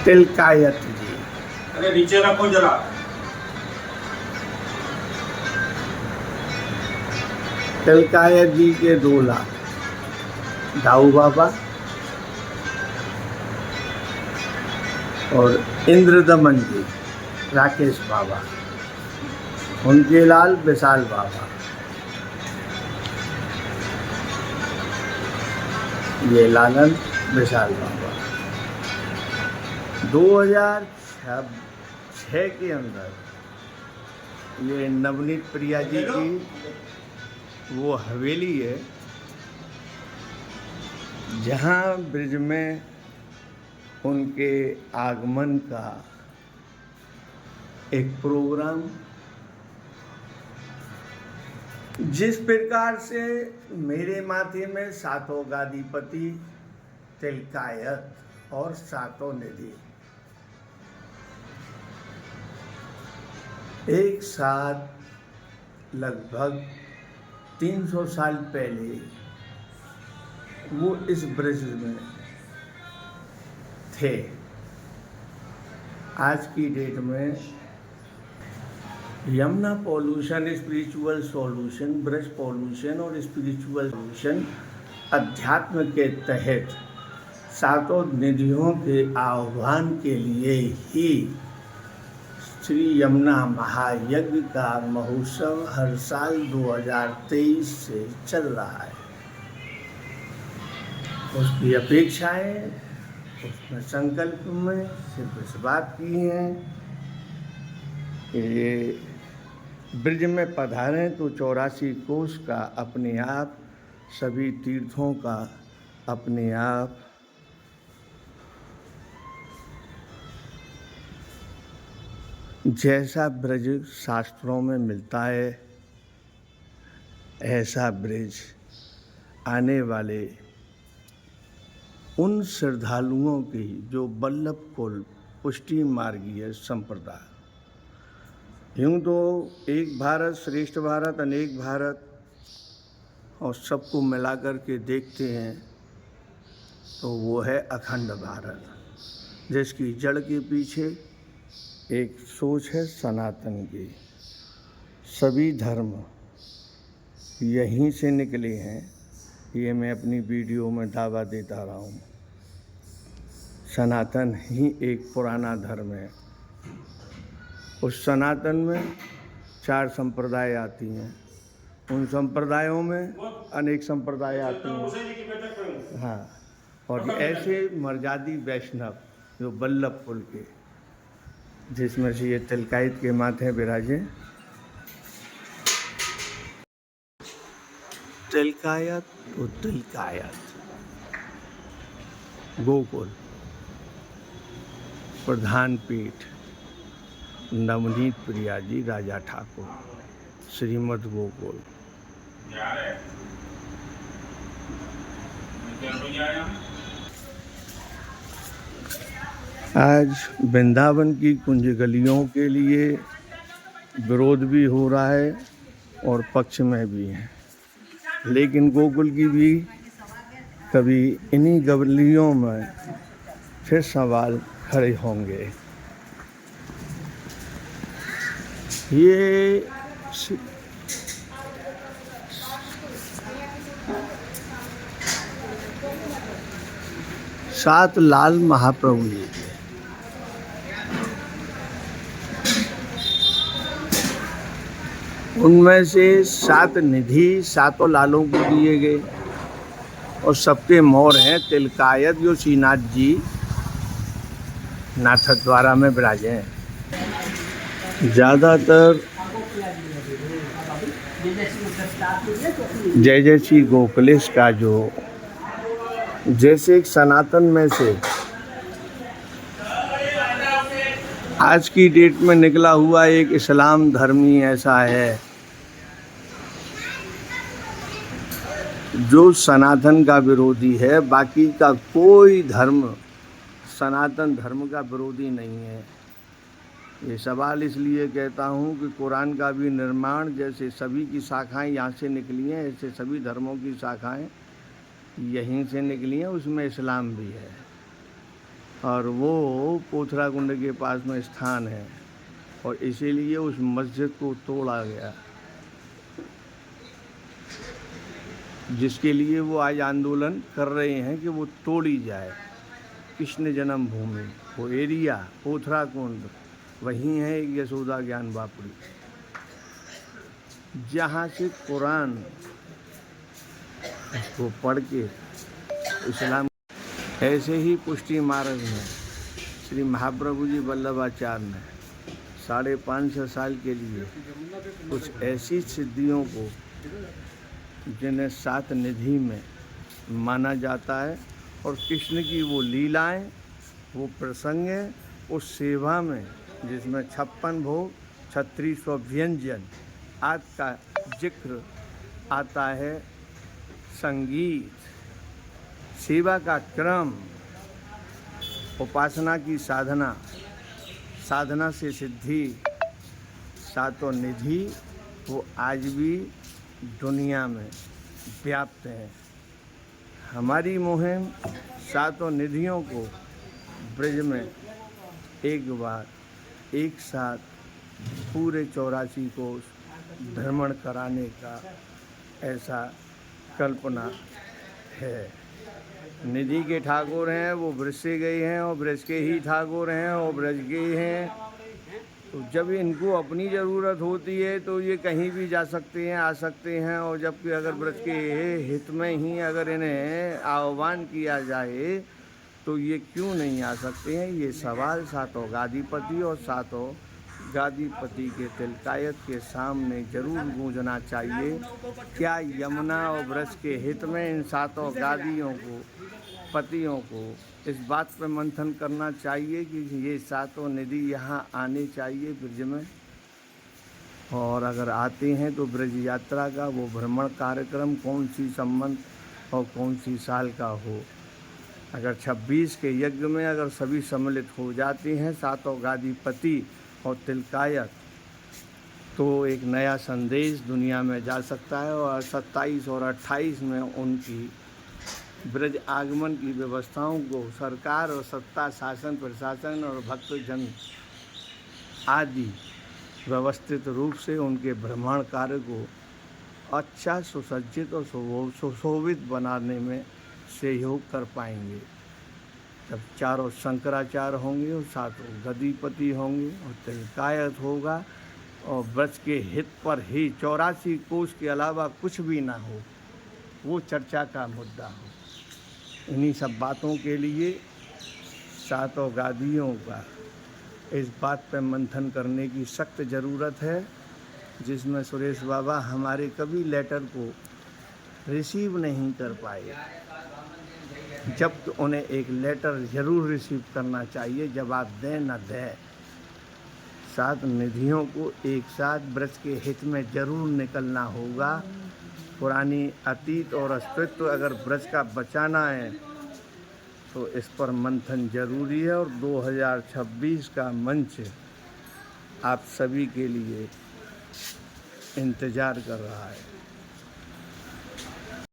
तिलकायत जी। अरे नीचे रखो जरा। तिलकायत जी के 2 लाल, दाऊ बाबा और इंद्रदमन जी राकेश बाबा, उनके लाल विशाल बाबा। ये लालन विशाल बाबा 2006 के अंदर ये नवनीत प्रिया जी की वो हवेली है जहाँ ब्रिज में उनके आगमन का एक प्रोग्राम, जिस प्रकार से मेरे माथे में सातों गादीपति तिलकायत और सातों निधि एक साथ लगभग 300 साल पहले वो इस ब्रिज में थे। आज की डेट में Yamuna pollution spiritual solution, bridge pollution और स्पिरिचुअल सॉल्यूशन अध्यात्म के तहत सातों निधियों के आह्वान के लिए ही श्री यमुना महायज्ञ का महोत्सव हर साल 2023 से चल रहा है। उसकी अपेक्षाएं, उसमें संकल्प में सिर्फ इस बात की हैं कि ये ब्रिज में पधारें तो 84 कोस का अपने आप, सभी तीर्थों का अपने आप जैसा ब्रिज शास्त्रों में मिलता है, ऐसा ब्रिज आने वाले उन श्रद्धालुओं की जो वल्लभ कुल पुष्टि मार्गीय संप्रदाय, यूँ तो एक भारत श्रेष्ठ भारत, अनेक भारत और सबको मिलाकर के देखते हैं तो वो है अखंड भारत, जिसकी जड़ के पीछे एक सोच है सनातन की। सभी धर्म यहीं से निकले हैं, ये मैं अपनी वीडियो में दावा देता रहा हूँ। सनातन ही एक पुराना धर्म है। उस सनातन में 4 संप्रदाय आती हैं, उन संप्रदायों में अनेक संप्रदाय आते हैं। हाँ, और ऐसे मर्यादी वैष्णव जो वल्लभ कुल के, जिसमें से ये तिलकायत के माथे विराजे। तिलकायत तो तिलकायत, गोकुल प्रधान पीठ नवनीत प्रिया जी राजा ठाकुर, श्रीमद् गोकुल। आज वृंदावन की कुंज गलियों के लिए विरोध भी हो रहा है और पक्ष में भी है, लेकिन गोकुल की भी कभी इन्हीं गलियों में फिर सवाल खड़े होंगे। ये 7 लाल महाप्रभु जी, उनमें से 7 निधि सातों लालों को दिए गए और सबके मोर हैं तिलकायत जो श्रीनाथ जी नाथद्वारा में विराजे हैं। ज़्यादातर जय जय श्री गोकुलेश का जो जैसे एक सनातन में से आज की डेट में निकला हुआ एक इस्लाम धर्मी ऐसा है जो सनातन का विरोधी है, बाकी का कोई धर्म सनातन धर्म का विरोधी नहीं है। ये सवाल इसलिए कहता हूँ कि कुरान का भी निर्माण जैसे सभी की शाखाएं यहाँ से निकली हैं, ऐसे सभी धर्मों की शाखाएं यहीं से निकली हैं, उसमें इस्लाम भी है। और वो पोथरा कुंड के पास में स्थान है और इसीलिए उस मस्जिद को तोड़ा गया, जिसके लिए वो आज आंदोलन कर रहे हैं कि वो तोड़ी जाए। कृष्ण जन्मभूमि, वो एरिया पोथरा कुंड, वहीं है एक यशोदा ज्ञान बापड़ी, जहाँ से कुरान को पढ़ के इस्लाम। ऐसे ही पुष्टि मार्ग में श्री महाप्रभु जी वल्लभाचार्य ने 550 साल के लिए कुछ ऐसी सिद्धियों को, जिन्हें 7 निधि में माना जाता है, और कृष्ण की वो लीलाएं, वो प्रसंगें, उस सेवा में जिसमें 56 भोग 3600 व्यंजन आदि का जिक्र आता है, संगीत, सेवा का क्रम, उपासना की साधना, साधना से सिद्धि, 7 निधि, वो आज भी दुनिया में व्याप्त हैं। हमारी मुहिम 7 निधियों को ब्रज में एक बार एक साथ पूरे 84 कोष भ्रमण कराने का ऐसा कल्पना है। निधि के ठाकुर हैं, वो ब्रज से गए हैं और ब्रज के ही ठाकुर हैं और ब्रज के ही हैं। तो जब इनको अपनी ज़रूरत होती है तो ये कहीं भी जा सकते हैं, आ सकते हैं, और जबकि अगर ब्रज के हित में ही अगर इन्हें आह्वान किया जाए तो ये क्यों नहीं आ सकते हैं। ये सवाल 7 गादीपति और 7 गादीपति के तिलकायत के सामने जरूर गूंजना चाहिए। क्या यमुना और ब्रज के हित में इन 7 गादियों को, पतियों को इस बात पर मंथन करना चाहिए कि ये 7 निधि यहाँ आने चाहिए ब्रज में, और अगर आते हैं तो ब्रज यात्रा का वो भ्रमण कार्यक्रम कौन सी संबंध और कौन सी साल का हो। अगर 26 के यज्ञ में अगर सभी सम्मिलित हो जाते हैं 7 गादीपति और तिलकायत, तो एक नया संदेश दुनिया में जा सकता है। और 27 और 28 में उनकी ब्रज आगमन की व्यवस्थाओं को सरकार और सत्ता, शासन, प्रशासन और भक्तजन आदि व्यवस्थित रूप से उनके भ्रमण कार्य को अच्छा, सुसज्जित और सुशोभित बनाने में सहयोग कर पाएंगे। जब 4 शंकराचार्य होंगे और 7 गदीपति होंगे और तिलकायत होगा और ब्रज के हित पर ही 84 कोष के अलावा कुछ भी ना हो, वो चर्चा का मुद्दा हो। इन्हीं सब बातों के लिए 7 गादियों का इस बात पर मंथन करने की सख्त ज़रूरत है, जिसमें सुरेश बाबा हमारे कभी लेटर को रिसीव नहीं कर पाए। जब तो उन्हें एक लेटर ज़रूर रिसीव करना चाहिए, जवाब दें न दें। 7 निधियों को एक साथ ब्रज के हित में ज़रूर निकलना होगा। पुरानी अतीत और अस्तित्व अगर ब्रज का बचाना है तो इस पर मंथन जरूरी है, और 2026 का मंच आप सभी के लिए इंतज़ार कर रहा है।